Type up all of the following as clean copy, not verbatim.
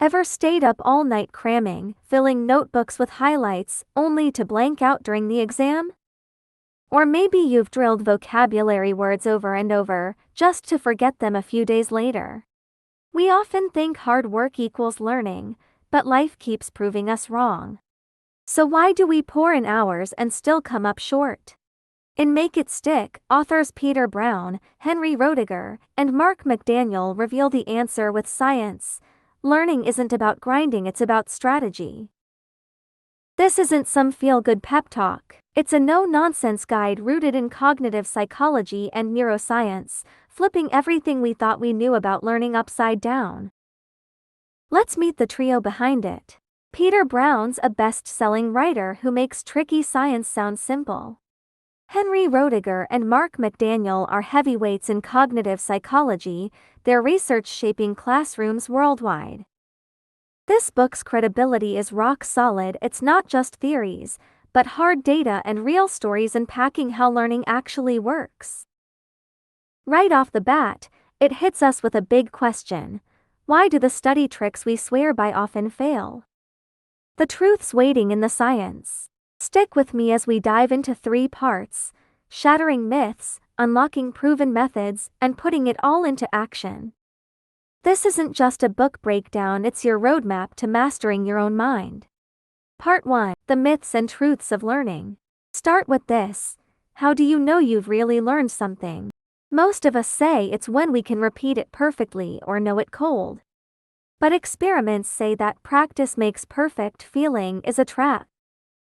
Ever stayed up all night cramming, filling notebooks with highlights, only to blank out during the exam? Or maybe you've drilled vocabulary words over and over, just to forget them a few days later. We often think hard work equals learning, but life keeps proving us wrong. So why do we pour in hours and still come up short? In Make It Stick, authors Peter Brown, Henry Roediger, and Mark McDaniel reveal the answer with science. Learning isn't about grinding, it's about strategy. This isn't some feel-good pep talk. It's a no-nonsense guide rooted in cognitive psychology and neuroscience, flipping everything we thought we knew about learning upside down. Let's meet the trio behind it. Peter Brown's a best-selling writer who makes tricky science sound simple. Henry Roediger and Mark McDaniel are heavyweights in cognitive psychology, their research shaping classrooms worldwide. This book's credibility is rock solid. It's not just theories, but hard data and real stories unpacking how learning actually works. Right off the bat, it hits us with a big question. Why do the study tricks we swear by often fail? The truth's waiting in the science. Stick with me as we dive into 3 parts: shattering myths, unlocking proven methods, and putting it all into action. This isn't just a book breakdown, it's your roadmap to mastering your own mind. Part 1. The myths and truths of learning. Start with this. How do you know you've really learned something? Most of us say it's when we can repeat it perfectly or know it cold. But experiments say that practice makes perfect feeling is a trap.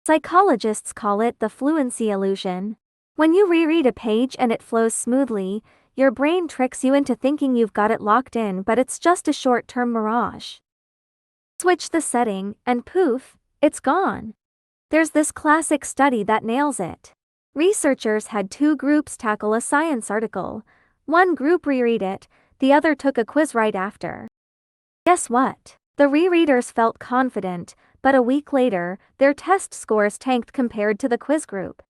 Psychologists call it the fluency illusion. When you reread a page and it flows smoothly, your brain tricks you into thinking you've got it locked in, but it's just a short-term mirage. Switch the setting, and poof, it's gone. There's this classic study that nails it. Researchers had 2 groups tackle a science article. One group reread it, the other took a quiz right after. Guess what? The rereaders felt confident, but a week later, their test scores tanked compared to the quiz group.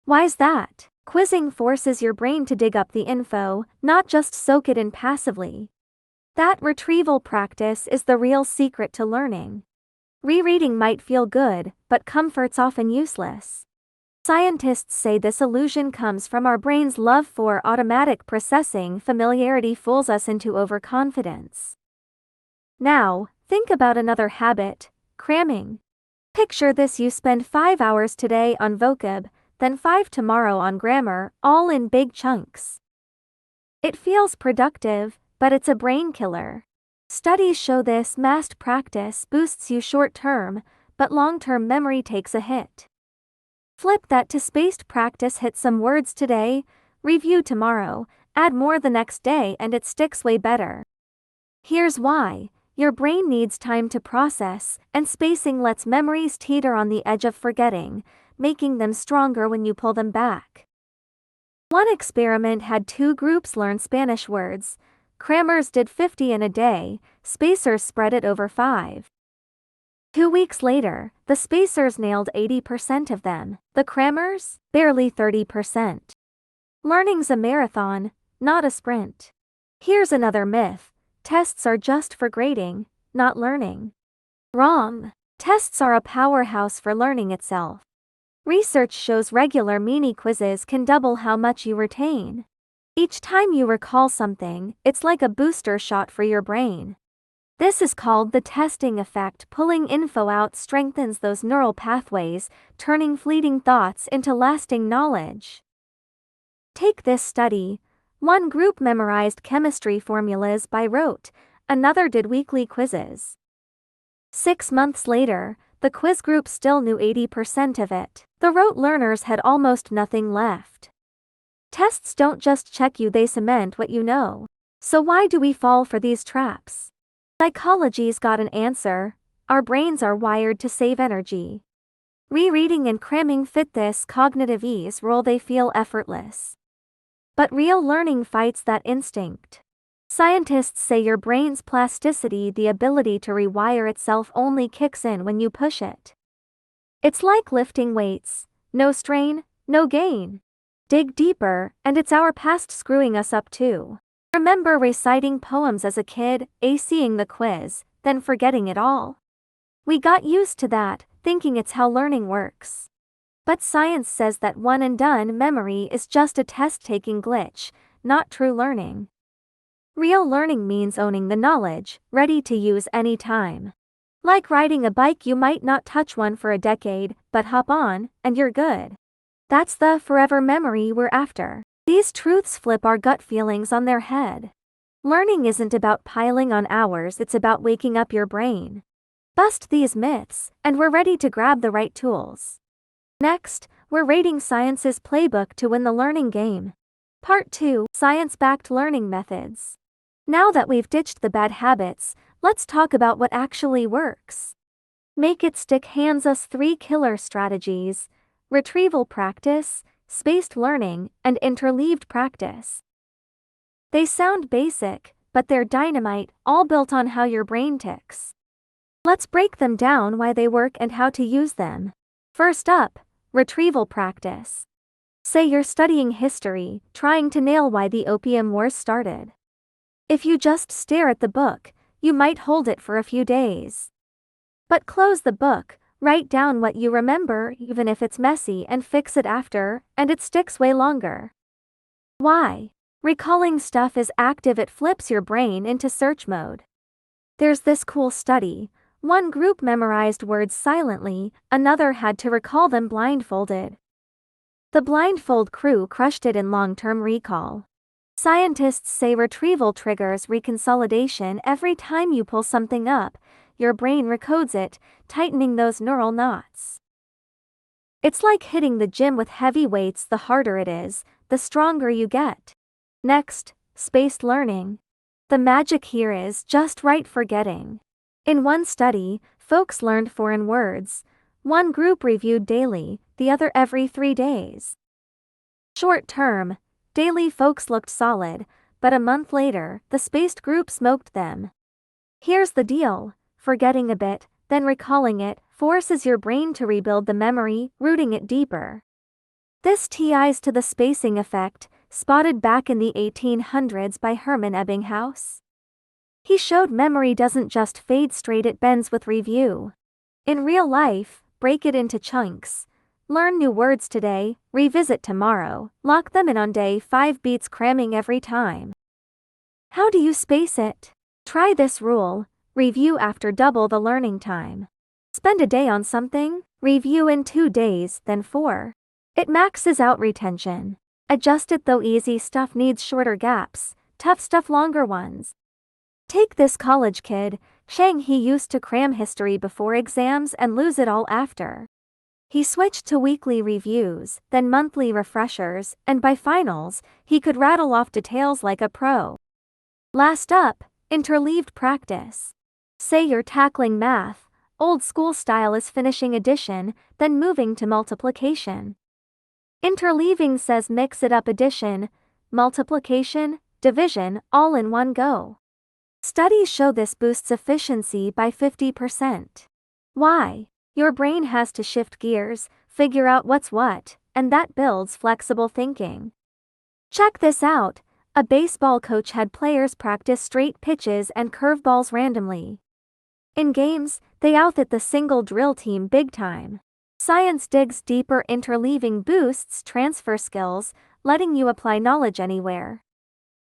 Why's that? Quizzing forces your brain to dig up the info, not just soak it in passively. That retrieval practice is the real secret to learning. Rereading might feel good, but comfort's often useless. Scientists say this illusion comes from our brain's love for automatic processing. Familiarity fools us into overconfidence. Now, think about another habit: cramming. Picture this: you spend 5 hours today on vocab, then 5 tomorrow on grammar, all in big chunks. It feels productive, but it's a brain killer. Studies show this massed practice boosts you short-term, but long-term memory takes a hit. Flip that to spaced practice: hit some words today, review tomorrow, add more the next day, and it sticks way better. Here's why. Your brain needs time to process, and spacing lets memories teeter on the edge of forgetting, making them stronger when you pull them back. One experiment had 2 groups learn Spanish words. Crammers did 50 in a day, spacers spread it over 5. 2 weeks later, the spacers nailed 80% of them, the crammers, barely 30%. Learning's a marathon, not a sprint. Here's another myth: tests are just for grading, not learning. Wrong. Tests are a powerhouse for learning itself. Research shows regular mini-quizzes can double how much you retain. Each time you recall something, it's like a booster shot for your brain. This is called the testing effect. Pulling info out strengthens those neural pathways, turning fleeting thoughts into lasting knowledge. Take this study. One group memorized chemistry formulas by rote, another did weekly quizzes. 6 months later, the quiz group still knew 80% of it. The rote learners had almost nothing left. Tests don't just check you, they cement what you know. So why do we fall for these traps? Psychology's got an answer. Our brains are wired to save energy. Rereading and cramming fit this cognitive ease role. They feel effortless. But real learning fights that instinct. Scientists say your brain's plasticity, the ability to rewire itself, only kicks in when you push it. It's like lifting weights: no strain, no gain. Dig deeper, and it's our past screwing us up too. Remember reciting poems as a kid, acing the quiz, then forgetting it all. We got used to that, thinking it's how learning works. But science says that one-and-done memory is just a test-taking glitch, not true learning. Real learning means owning the knowledge, ready to use any time. Like riding a bike, you might not touch one for a decade, but hop on, and you're good. That's the forever memory we're after. These truths flip our gut feelings on their head. Learning isn't about piling on hours, it's about waking up your brain. Bust these myths, and we're ready to grab the right tools. Next, we're rating science's playbook to win the learning game. Part 2: Science-backed learning methods. Now that we've ditched the bad habits, let's talk about what actually works. Make it stick hands us 3 killer strategies: retrieval practice, spaced learning, and interleaved practice. They sound basic, but they're dynamite, all built on how your brain ticks. Let's break them down, why they work and how to use them. First up, retrieval practice. Say you're studying history, trying to nail why the Opium Wars started. If you just stare at the book, you might hold it for a few days. But close the book, write down what you remember, even if it's messy, and fix it after, and it sticks way longer. Why? Recalling stuff is active, it flips your brain into search mode. There's this cool study. One group memorized words silently, another had to recall them blindfolded. The blindfold crew crushed it in long-term recall. Scientists say retrieval triggers reconsolidation. Every time you pull something up, your brain recodes it, tightening those neural knots. It's like hitting the gym with heavy weights. The harder it is, the stronger you get. Next, spaced learning. The magic here is just right forgetting. In one study, folks learned foreign words. One group reviewed daily, the other every 3 days. Short term, daily folks looked solid, but a month later, the spaced group smoked them. Here's the deal: forgetting a bit, then recalling it, forces your brain to rebuild the memory, rooting it deeper. This ties to the spacing effect, spotted back in the 1800s by Hermann Ebbinghaus. He showed memory doesn't just fade straight, it bends with review. In real life, break it into chunks. Learn new words today, revisit tomorrow, lock them in on day 5, beats cramming every time. How do you space it? Try this rule: review after double the learning time. Spend a day on something, review in 2 days, then 4. It maxes out retention. Adjust it though, easy stuff needs shorter gaps, tough stuff longer ones. Take this college kid, Shang. He used to cram history before exams and lose it all after. He switched to weekly reviews, then monthly refreshers, and by finals, he could rattle off details like a pro. Last up, interleaved practice. Say you're tackling math, old school style is finishing addition, then moving to multiplication. Interleaving says mix it up: addition, multiplication, division, all in one go. Studies show this boosts efficiency by 50%. Why? Your brain has to shift gears, figure out what's what, and that builds flexible thinking. Check this out: a baseball coach had players practice straight pitches and curveballs randomly. In games, they outhit the single drill team big time. Science digs deeper: interleaving boosts transfer skills, letting you apply knowledge anywhere.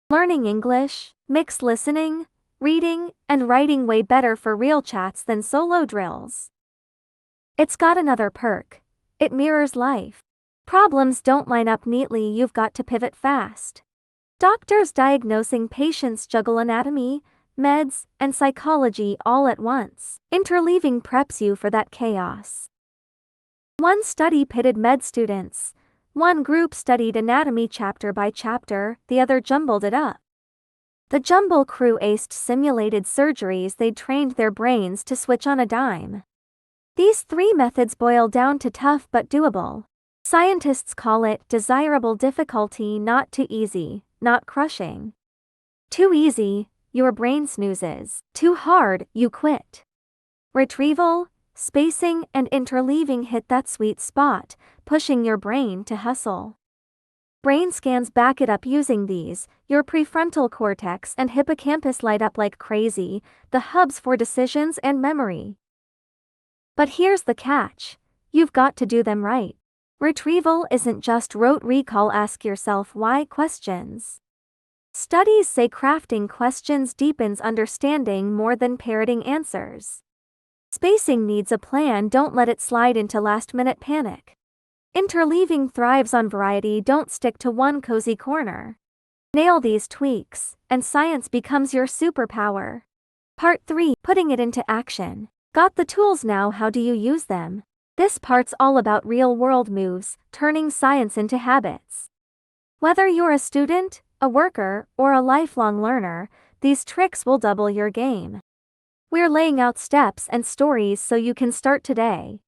Learning English, mix listening, reading, and writing way better for real chats than solo drills. It's got another perk: it mirrors life. Problems don't line up neatly, you've got to pivot fast. Doctors diagnosing patients juggle anatomy, meds, and psychology all at once. Interleaving preps you for that chaos. One study pitted med students. One group studied anatomy chapter by chapter, the other jumbled it up. The jumble crew aced simulated surgeries, they'd trained their brains to switch on a dime. These 3 methods boil down to tough but doable. Scientists call it desirable difficulty: not too easy, not crushing. Too easy, your brain snoozes. Too hard, you quit. Retrieval, spacing, and interleaving hit that sweet spot, pushing your brain to hustle. Brain scans back it up using these. Your prefrontal cortex and hippocampus light up like crazy, the hubs for decisions and memory. But here's the catch. You've got to do them right. Retrieval isn't just rote recall, ask yourself why questions. Studies say crafting questions deepens understanding more than parroting answers. Spacing needs a plan, don't let it slide into last-minute panic. Interleaving thrives on variety, don't stick to one cozy corner. Nail these tweaks, and science becomes your superpower. Part 3. Putting it into action. Got the tools now, how do you use them? This part's all about real-world moves, turning science into habits. Whether you're a student, a worker, or a lifelong learner, these tricks will double your game. We're laying out steps and stories so you can start today.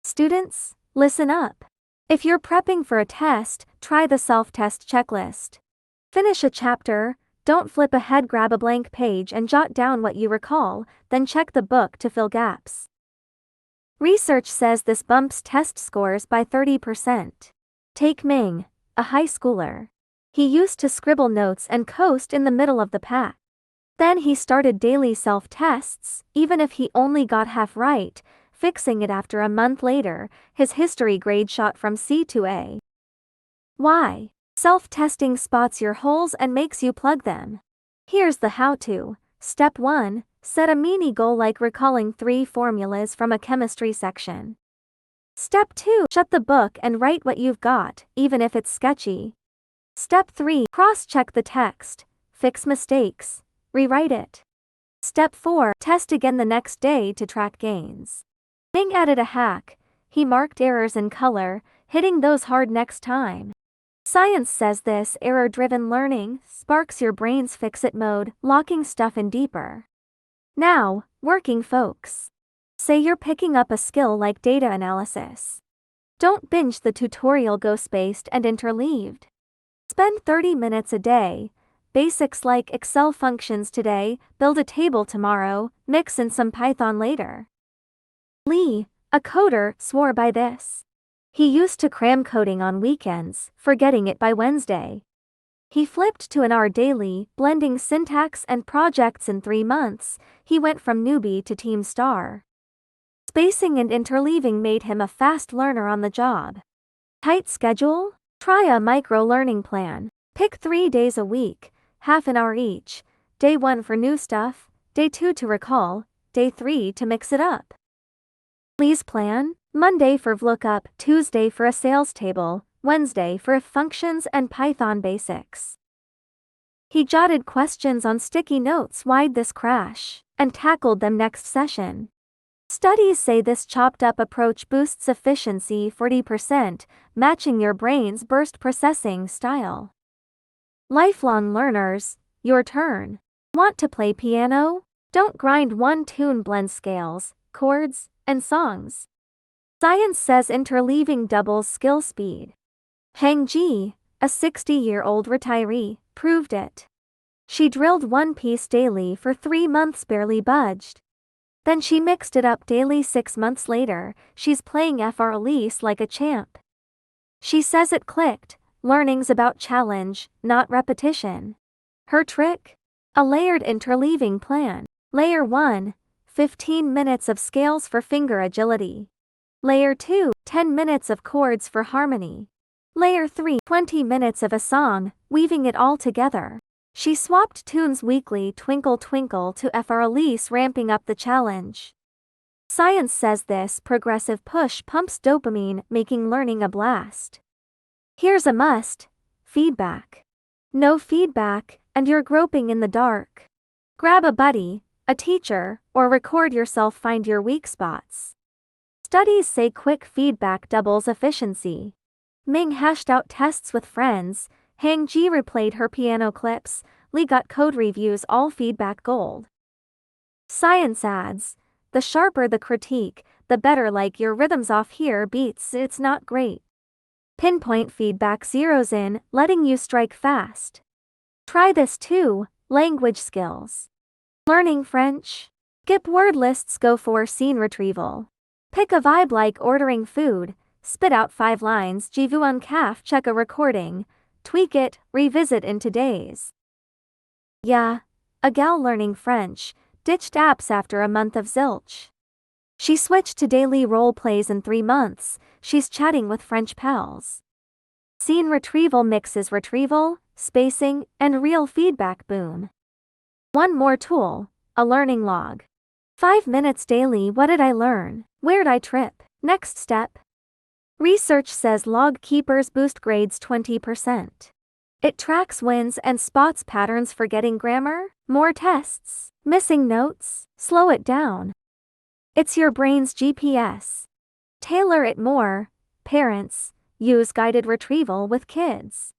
Students, listen up. If you're prepping for a test, try the self-test checklist. Finish a chapter, don't flip ahead, grab a blank page and jot down what you recall, then check the book to fill gaps. Research says this bumps test scores by 30%. Take Ming, a high schooler. He used to scribble notes and coast in the middle of the pack. Then he started daily self-tests, even if he only got half right, fixing it after a month later, his history grade shot from C to A. Why? Self-testing spots your holes and makes you plug them. Here's the how-to. Step 1. Set a mini goal like recalling 3 formulas from a chemistry section. Step 2. Shut the book and write what you've got, even if it's sketchy. Step 3. Cross-check the text, fix mistakes, rewrite it. Step 4. Test again the next day to track gains. Ming added a hack. He marked errors in color, hitting those hard next time. Science says this error-driven learning sparks your brain's fix-it mode, locking stuff in deeper. Now, working folks. Say you're picking up a skill like data analysis. Don't binge the tutorial, go spaced and interleaved. Spend 30 minutes a day. Basics like Excel functions today, build a table tomorrow, mix in some Python later. Lee, a coder, swore by this. He used to cram coding on weekends, forgetting it by Wednesday. He flipped to an hour daily, blending syntax and projects in 3 months. He went from newbie to team star. Spacing and interleaving made him a fast learner on the job. Tight schedule? Try a micro-learning plan. Pick 3 days a week, half an hour each. Day 1 for new stuff, day 2 to recall, day 3 to mix it up. Lee's plan? Monday for VLOOKUP, Tuesday for a sales table, Wednesday for if functions and Python basics. He jotted questions on sticky notes, why'd this crash, and tackled them next session. Studies say this chopped-up approach boosts efficiency 40%, matching your brain's burst processing style. Lifelong learners, your turn. Want to play piano? Don't grind one tune, blend scales, chords, and songs. Science says interleaving doubles skill speed. Hang Ji, a 60-year-old retiree, proved it. She drilled one piece daily for 3 months, barely budged. Then she mixed it up daily. 6 months later, she's playing FR like a champ. She says it clicked, learning's about challenge, not repetition. Her trick? A layered interleaving plan. Layer 1, 15 minutes of scales for finger agility. Layer 2, 10 minutes of chords for harmony. Layer 3, 20 minutes of a song, weaving it all together. She swapped tunes weekly, Twinkle Twinkle to FR, ramping up the challenge. Science says this progressive push pumps dopamine, making learning a blast. Here's a must: feedback. No feedback, and you're groping in the dark. Grab a buddy, a teacher, or record yourself, find your weak spots. Studies say quick feedback doubles efficiency. Ming hashed out tests with friends, Hang Ji replayed her piano clips, Lee got code reviews, all feedback gold. Science adds, the sharper the critique, the better, like your rhythm's off here, beats, it's not great. Pinpoint feedback zeroes in, letting you strike fast. Try this too, language skills. Learning French? Skip word lists, go for scene retrieval. Pick a vibe like ordering food, spit out 5 lines, Je veux un café, check a recording, tweak it, revisit in today's. Yeah, a gal learning French ditched apps after a month of zilch. She switched to daily role plays in 3 months, she's chatting with French pals. Scene retrieval mixes retrieval, spacing, and real feedback. Boom. One more tool, a learning log. 5 minutes daily. What did I learn? Where'd I trip? Next step. Research says log keepers boost grades 20%. It tracks wins and spots patterns. Forgetting grammar, more tests, missing notes, slow it down. It's your brain's GPS. Tailor it more. Parents, use guided retrieval with kids.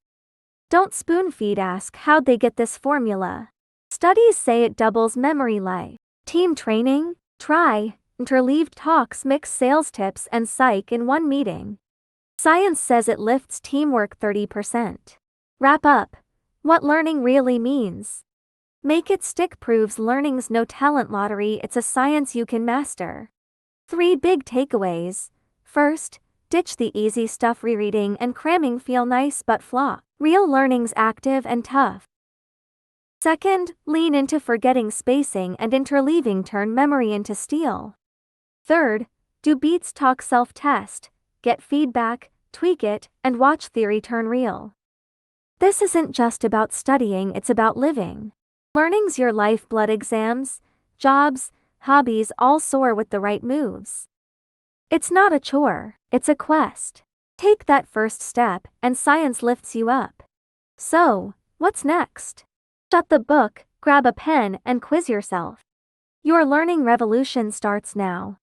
Don't spoon feed. Ask how'd they get this formula. Studies say it doubles memory life. Team training, try interleaved talks, mix sales tips and psych in one meeting. Science says it lifts teamwork 30%. Wrap up. What learning really means. Make it stick. Proves learning's no talent lottery, it's a science you can master. 3 big takeaways. First, ditch the easy stuff. Rereading and cramming feel nice but flop. Real learning's active and tough. Second, lean into forgetting. Spacing and interleaving turn memory into steel. Third, do beats talk. Self-test, get feedback, tweak it, and watch theory turn real. This isn't just about studying, it's about living. Learning's your lifeblood. Exams, jobs, hobbies all soar with the right moves. It's not a chore, it's a quest. Take that first step, and science lifts you up. So, what's next? Shut the book, grab a pen, and quiz yourself. Your learning revolution starts now.